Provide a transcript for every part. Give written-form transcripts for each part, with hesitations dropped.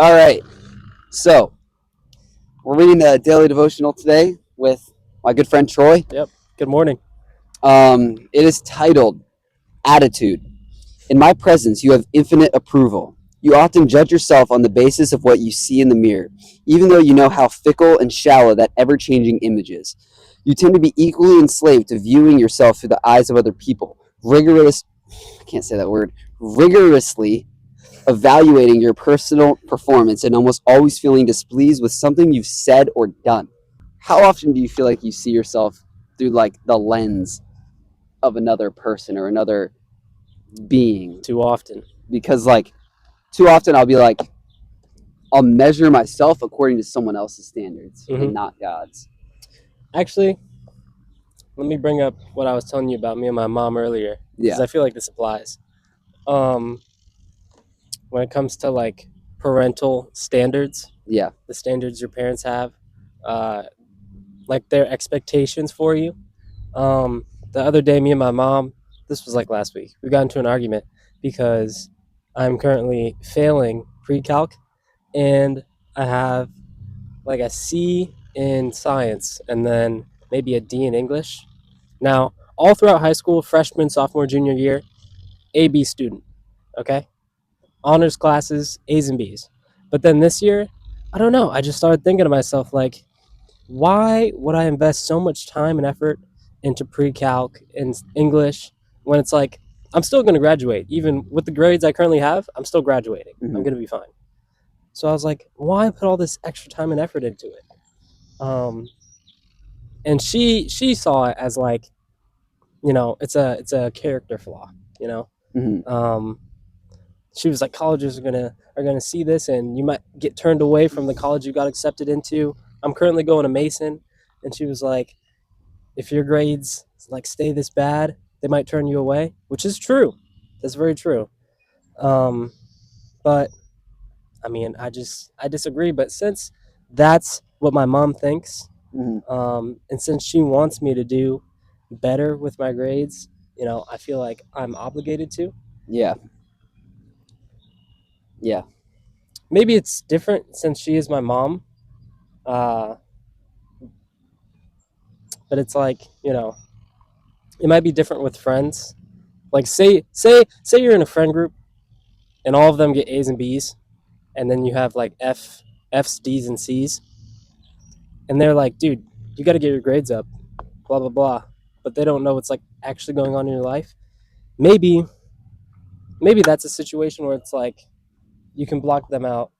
All right. So we're reading the daily devotional today with my good friend Troy. Yep. Good morning. It is titled Attitude. In my presence, you have infinite approval. You often judge yourself on the basis of what you see in the mirror, even though you know how fickle and shallow that ever-changing image is. You tend to be equally enslaved to viewing yourself through the eyes of other people, I can't say that word, rigorously evaluating your personal performance and almost always feeling displeased with something you've said or done. How often do you feel like you see yourself through like the lens of another person or another being? Too often. Because like too often I'll measure myself according to someone else's standards and not God's. Actually, let me bring up what I was telling you about me and my mom earlier, because Yeah. I feel like this applies. When it comes to like parental standards, Yeah. the standards your parents have, uh, like their expectations for you. The other day, me and my mom, this was like last week, we got into an argument because I'm currently failing pre-calc, and I have like a C in science and then maybe a D in English. Now, all throughout high school, freshman, sophomore, junior year, A B student, okay? Honors classes, A's and B's. But then this year, I don't know, I just started thinking to myself, like, why would I invest so much time and effort into pre-calc and English when it's like, I'm still going to graduate. Even with the grades I currently have, I'm still graduating. I'm going to be fine. So I was like, why put all this extra time and effort into it? And she saw it as like, it's a character flaw. You know, she was like, colleges are gonna see this, and you might get turned away from the college you got accepted into. I'm currently going to Mason, and she was like, if your grades like stay this bad, they might turn you away, which is true. That's very true. But I mean, I disagree. But since that's what my mom thinks, and since she wants me to do better with my grades, I feel like I'm obligated to. Yeah. Yeah. Maybe it's different since she is my mom, uh, but it's like it might be different with friends. Like say you're in a friend group and all of them get A's and B's, and then you have like F's, D's, and C's, and they're like, dude, you got to get your grades up, blah blah blah, but they don't know what's like actually going on in your life. Maybe that's a situation where it's like you can block them out,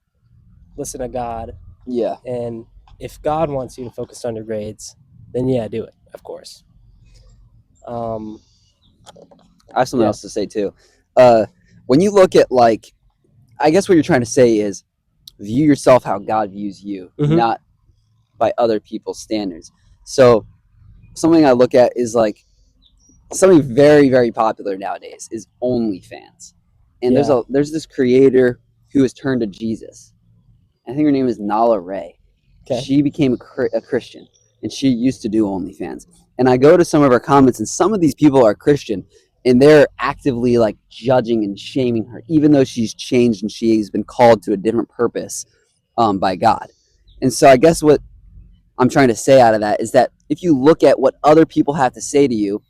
listen to God, Yeah. and if God wants you to focus on your grades, then yeah, do it, of course. I have something Yeah. else to say too. When you look at like, I guess what you're trying to say is view yourself how God views you, not by other people's standards. So something I look at is like something very, very popular nowadays is OnlyFans. And there's this creator who has turned to Jesus. I think her name is Nala Ray. Okay. She became a Christian, and she used to do OnlyFans. And I go to some of her comments, and some of these people are Christian, and they're actively like judging and shaming her, even though she's changed and she's been called to a different purpose by God. And so I guess what I'm trying to say out of that is that if you look at what other people have to say to you,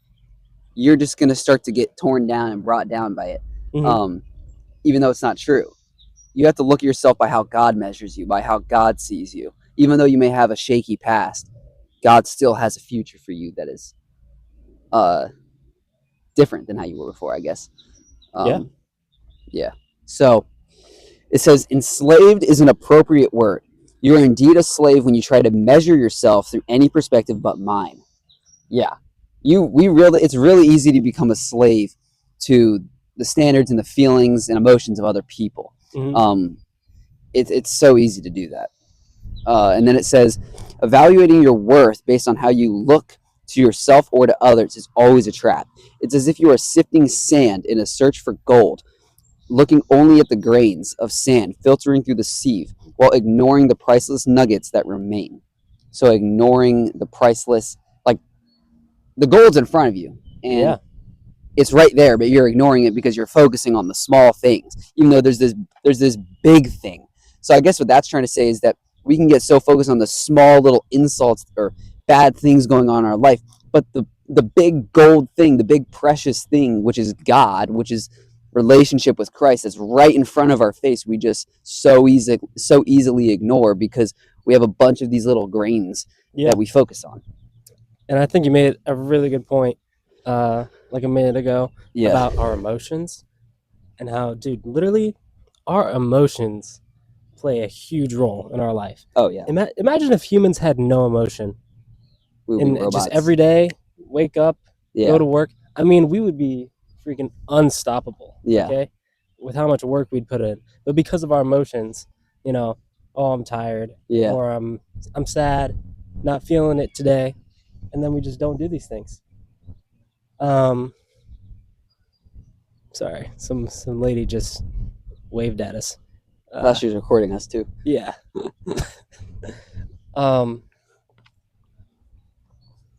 you're just going to start to get torn down and brought down by it, even though it's not true. You have to look at yourself by how God measures you, by how God sees you. Even though you may have a shaky past, God still has a future for you that is different than how you were before, I guess. Yeah. So it says, enslaved is an appropriate word. You are indeed a slave when you try to measure yourself through any perspective but mine. Yeah. It's really easy to become a slave to the standards and the feelings and emotions of other people. It's so easy to do that. And then it says, evaluating your worth based on how you look to yourself or to others is always a trap. It's as if you are sifting sand in a search for gold, looking only at the grains of sand filtering through the sieve while ignoring the priceless nuggets that remain. So ignoring the priceless, like the gold's in front of you, and it's right there, but you're ignoring it because you're focusing on the small things, even though there's this big thing So I guess what that's trying to say is that we can get so focused on the small little insults or bad things going on in our life, but the big gold thing, the big precious thing, which is God, which is relationship with Christ, that's right in front of our face, we just so easily ignore because we have a bunch of these little grains Yeah. that we focus on. And I think you made a really good point, like a minute ago, Yeah. about our emotions and how, dude, literally, our emotions play a huge role in our life. Oh yeah. Imagine if humans had no emotion We would be and just robots. every day wake up, Yeah. go to work. I mean, we would be freaking unstoppable. Yeah. Okay, with how much work we'd put in, but because of our emotions, you know, oh, I'm tired, Yeah. or I'm sad, not feeling it today, and then we just don't do these things. Sorry, some lady just waved at us. I thought she was recording us too. Yeah. um.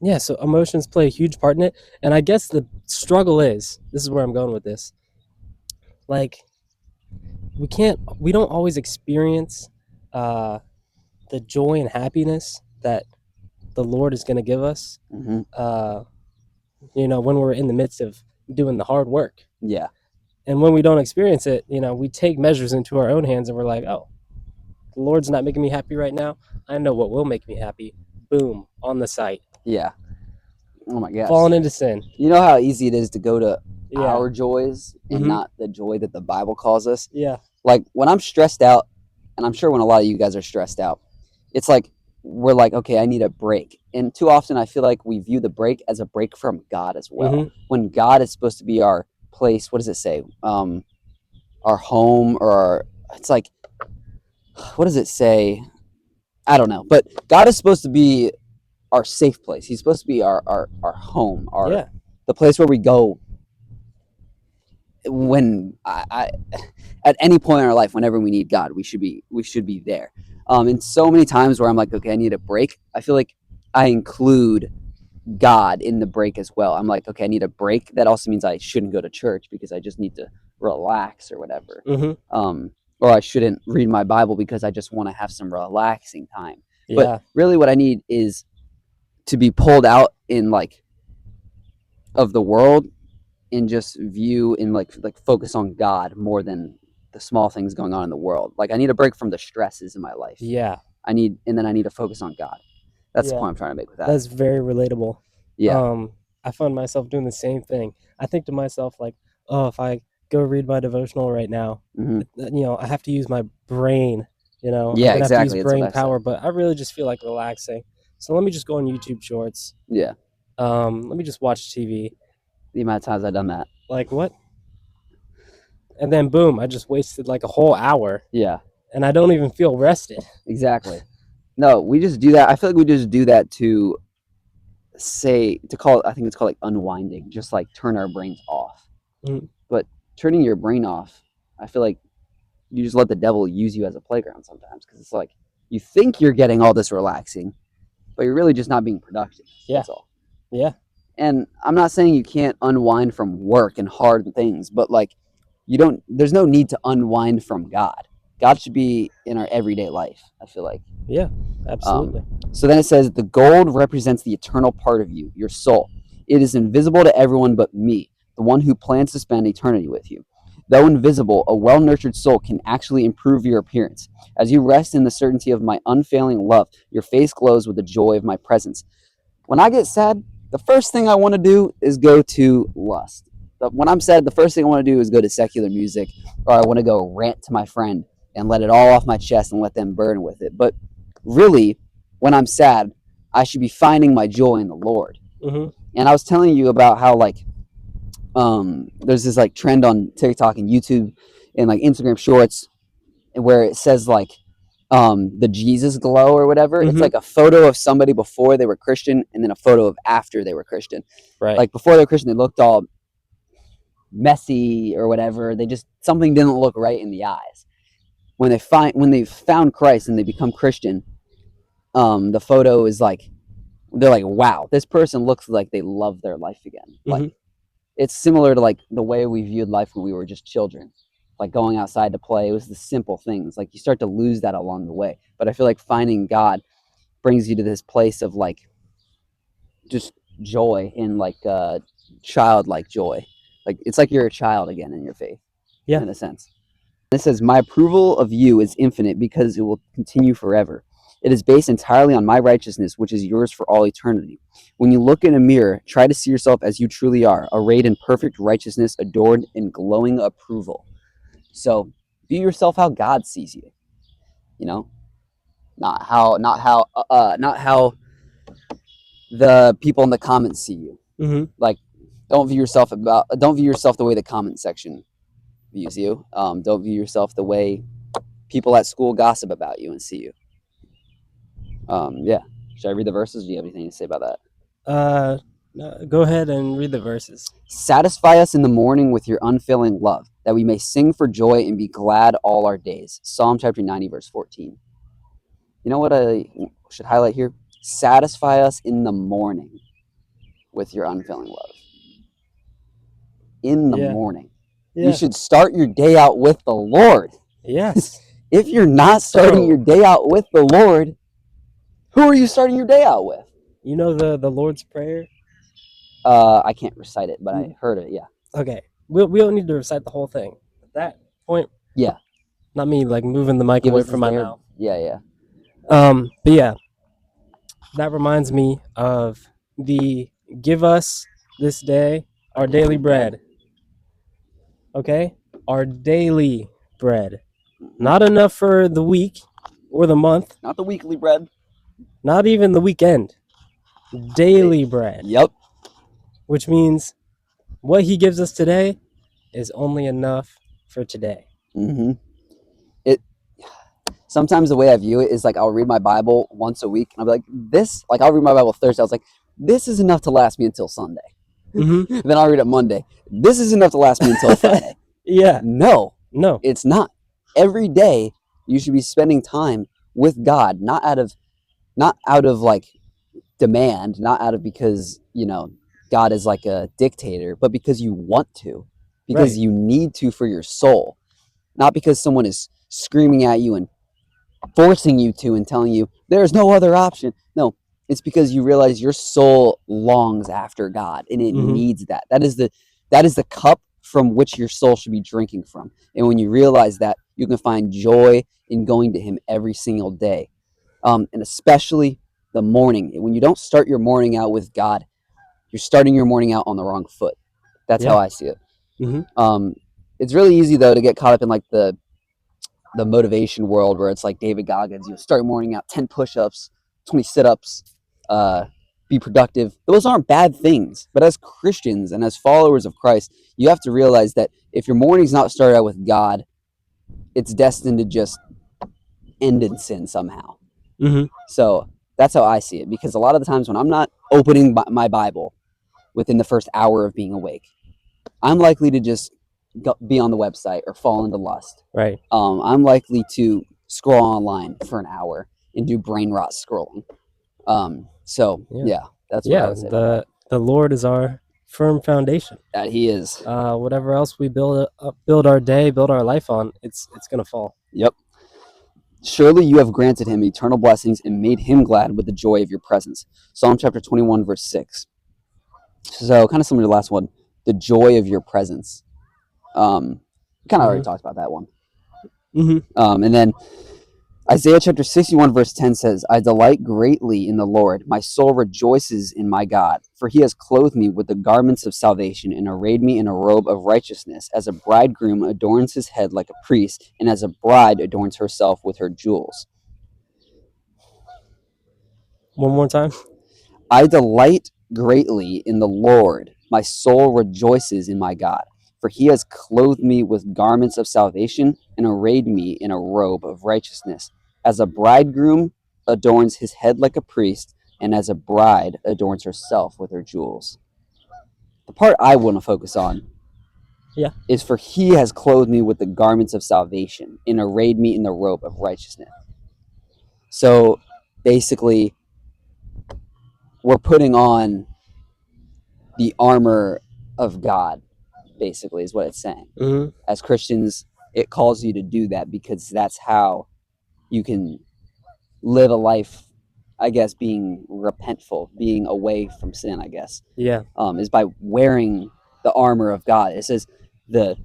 Yeah, so emotions play a huge part in it, and I guess the struggle is, this is where I'm going with this. Like, we don't always experience uh, the joy and happiness that the Lord is going to give us. Mm-hmm. When we're in the midst of doing the hard work, Yeah. and when we don't experience it, we take measures into our own hands, and we're like, oh, the Lord's not making me happy right now. I know what will make me happy. Boom, on the site. Yeah. Oh my gosh. Falling into sin. You know how easy it is to go to Yeah. our joys and Mhm. not the joy that the Bible calls us. Yeah. Like when I'm stressed out, and I'm sure when a lot of you guys are stressed out, it's like we're like, okay, I need a break. And too often I feel like we view the break as a break from God as well. Mhm. When God is supposed to be our place, what does it say? Our home it's like, what does it say? I don't know. But God is supposed to be our safe place. He's supposed to be our home, Yeah. the place where we go when I at any point in our life, whenever we need God, we should be there. And so many times where I'm like, okay, I need a break. I feel like I include God in the break as well. I'm like, okay, I need a break. That also means I shouldn't go to church because I just need to relax or whatever. Mhm. Or I shouldn't read my Bible because I just want to have some relaxing time. Yeah. But really, what I need is to be pulled out in like of the world and just view and like focus on God more than the small things going on in the world. Like I need a break from the stresses in my life. Yeah. And then I need to focus on God. That's the Yeah. point I'm trying to make with that. That's very relatable. Yeah. I find myself doing the same thing. I think to myself like, oh, if I go read my devotional right now, Mhm. I have to use my brain. Yeah, I'm gonna have to exactly. use That's what brain I said. power, but I really just feel like relaxing. So let me just go on YouTube Shorts. Yeah. Let me just watch TV. The amount of times I've done that. Like what? And then boom, I just wasted like a whole hour, Yeah. and I don't even feel rested. Exactly. No, we just do that. I feel like we just do that to call it, I think it's called like unwinding, just like turn our brains off. Mhm. But turning your brain off, I feel like you just let the devil use you as a playground sometimes because it's like you think you're getting all this relaxing, but you're really just not being productive. Yeah. That's all. Yeah. And I'm not saying you can't unwind from work and hard things, but like there's no need to unwind from God. God should be in our everyday life, I feel like. Yeah. Absolutely. So then it says, the gold represents the eternal part of you, your soul. It is invisible to everyone but me, the one who plans to spend eternity with you. Though invisible, a well nurtured soul can actually improve your appearance. As you rest in the certainty of my unfailing love, your face glows with the joy of my presence. When I get sad, the first thing I want to do is go to lust. When I'm sad, the first thing I want to do is go to secular music, or I want to go rant to my friend and let it all off my chest and let them burn with it. But really, when I'm sad, I should be finding my joy in the Lord. Mm-hmm. And I was telling you about how like there's this like trend on TikTok and YouTube and like Instagram Shorts where it says like the Jesus glow or whatever. Mm-hmm. It's like a photo of somebody before they were Christian and then a photo of after they were Christian. Right. Like before they were Christian, they looked all messy or whatever. Something didn't look right in the eyes. When they found Christ and they become Christian, the photo is like they're like, wow, this person looks like they love their life again. Mm-hmm. Like it's similar to like the way we viewed life when we were just children. like going outside to play. It was the simple things. Like you start to lose that along the way. But I feel like finding God brings you to this place of like just joy in like childlike joy. Like it's like you're a child again in your faith, Yeah. in a sense. It says, "My approval of you is infinite because it will continue forever. It is based entirely on my righteousness, which is yours for all eternity. When you look in a mirror, try to see yourself as you truly are, arrayed in perfect righteousness, adored in glowing approval." So view yourself how God sees you. You know, not how the people in the comments see you. Mm-hmm. Like, don't view yourself the way the comment section views you. Don't view yourself the way people at school gossip about you and see you. Yeah. Should I read the verses? Do you have anything to say about that? Go ahead and read the verses. Satisfy us in the morning with your unfailing love, that we may sing for joy and be glad all our days. Psalm chapter 90, verse 14. You know what I should highlight here? Satisfy us in the morning with your unfailing love. In the Yeah. morning. You Yeah. should start your day out with the Lord. Yes. If you're not starting your day out with the Lord, who are you starting your day out with? You know the Lord's Prayer? I can't recite it, but I heard it. Yeah. Okay. We don't need to recite the whole thing. At that point, Yeah. not me like moving the mic Give away us from this my there. mouth. Yeah, yeah. But yeah, that reminds me of the give us this day our daily bread. Okay? Our daily bread. Mm-hmm. Not enough for the week or the month, Not the weekly bread. not even the weekend. Daily bread. Yep. Which means what he gives us today is only enough for today. Mm-hmm. It sometimes the way I view it is like I'll read my Bible once a week and I'll be like, this, like I'll read my Bible Thursday. I was like, this is enough to last me until Sunday. Mm-hmm. Then I'll read it Monday. This is enough to last me until Friday. Yeah. No, No. it's not. Every day you should be spending time with God, not out of like demand, not out of because, God is like a dictator, but because you want to, because Right. you need to for your soul, not because someone is screaming at you and forcing you to and telling you there's no other option. No, it's because you realize your soul longs after God and it Mm-hmm. needs that. That is the cup from which your soul should be drinking from. And when you realize that, you can find joy in going to Him every single day, and especially the morning. When you don't start your morning out with God, you're starting your morning out on the wrong foot. That's Yeah. how I see it. Mm-hmm. It's really easy though to get caught up in like the motivation world where it's like David Goggins, start your morning out 10 push-ups, 20 sit-ups, be productive. Those aren't bad things, but as Christians and as followers of Christ, you have to realize that if your morning's not started out with God, it's destined to just end in sin somehow. Mm-hmm. So that's how I see it, because a lot of the times when I'm not opening my Bible within the first hour of being awake, I'm likely to just be on the website or fall into lust. Right. I'm likely to scroll online for an hour and do brain rot scrolling. So yeah, that's what I Yeah. would say about The Lord is our firm foundation. that. He is. Whatever else we build our day, build our life on, it's gonna fall. Yep. Surely you have granted him eternal blessings and made him glad with the joy of your presence. Psalm chapter 21, verse 6. So kind of similar to the last one, the joy of your presence. Kind of already talked about that one. Mm-hmm. And then Isaiah chapter 61, verse 10 says, I delight greatly in the Lord. My soul rejoices in my God, for he has clothed me with the garments of salvation and arrayed me in a robe of righteousness, as a bridegroom adorns his head like a priest, and as a bride adorns herself with her jewels. One more time. I delight greatly in the Lord. My soul rejoices in my God, for he has clothed me with garments of salvation and arrayed me in a robe of righteousness, as a bridegroom adorns his head like a priest, and as a bride adorns herself with her jewels. The part I want to focus on is for he has clothed me with the garments of salvation and arrayed me in the robe of righteousness. So basically, we're putting on the armor of God, basically, is what it's saying. Mm-hmm. As Christians, it calls you to do that, because that's how you can live a life, I guess, being repentful, being away from sin, I guess, Yeah. is by wearing the armor of God. It says I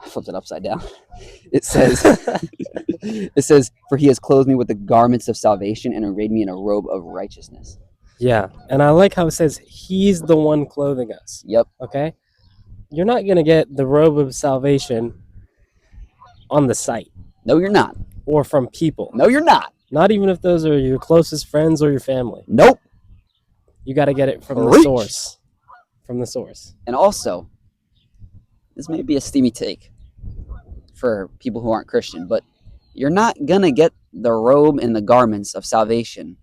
flipped it upside down. It says, for he has clothed me with the garments of salvation and arrayed me in a robe of righteousness. Yeah. And I like how it says he's the one clothing us. Yep. Okay? You're not going to get the robe of salvation on the site No, you're not. or from people. No, you're not. Not even if those are your closest friends or your family. Nope. You got to get it from the Preach. source. From the source. And also, this may be a steamy take for people who aren't Christian, but you're not going to get the robe and the garments of salvation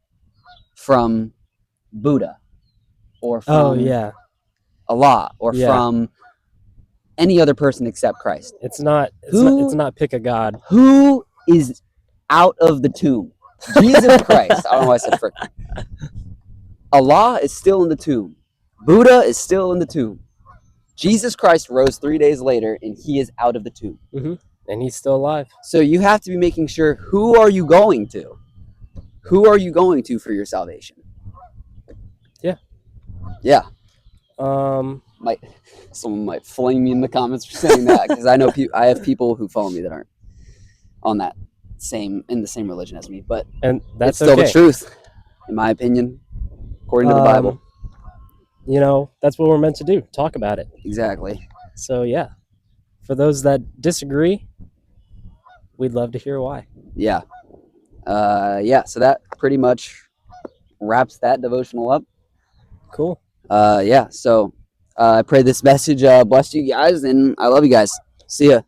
from Buddha or from Allah or from any other person except Christ. It's not pick a god. Who is out of the tomb? Jesus Christ. I don't know why I said frick. Allah is still in the tomb. Buddha is still in the tomb. Jesus Christ rose 3 days later, and he is out of the tomb. Mm-hmm. And he's still alive. So you have to be making sure, who are you going to? Who are you going to for your salvation? Yeah. Yeah. Someone might flame me in the comments for saying that, because I know I have people who follow me that aren't on that in the same religion as me, but that's still the truth, in my opinion, according to the Bible. That's what we're meant to do. Talk about it. Exactly. So yeah, for those that disagree, we'd love to hear why. Yeah. So that pretty much wraps that devotional up. Cool. So I pray this message blessed you guys, and I love you guys. See ya.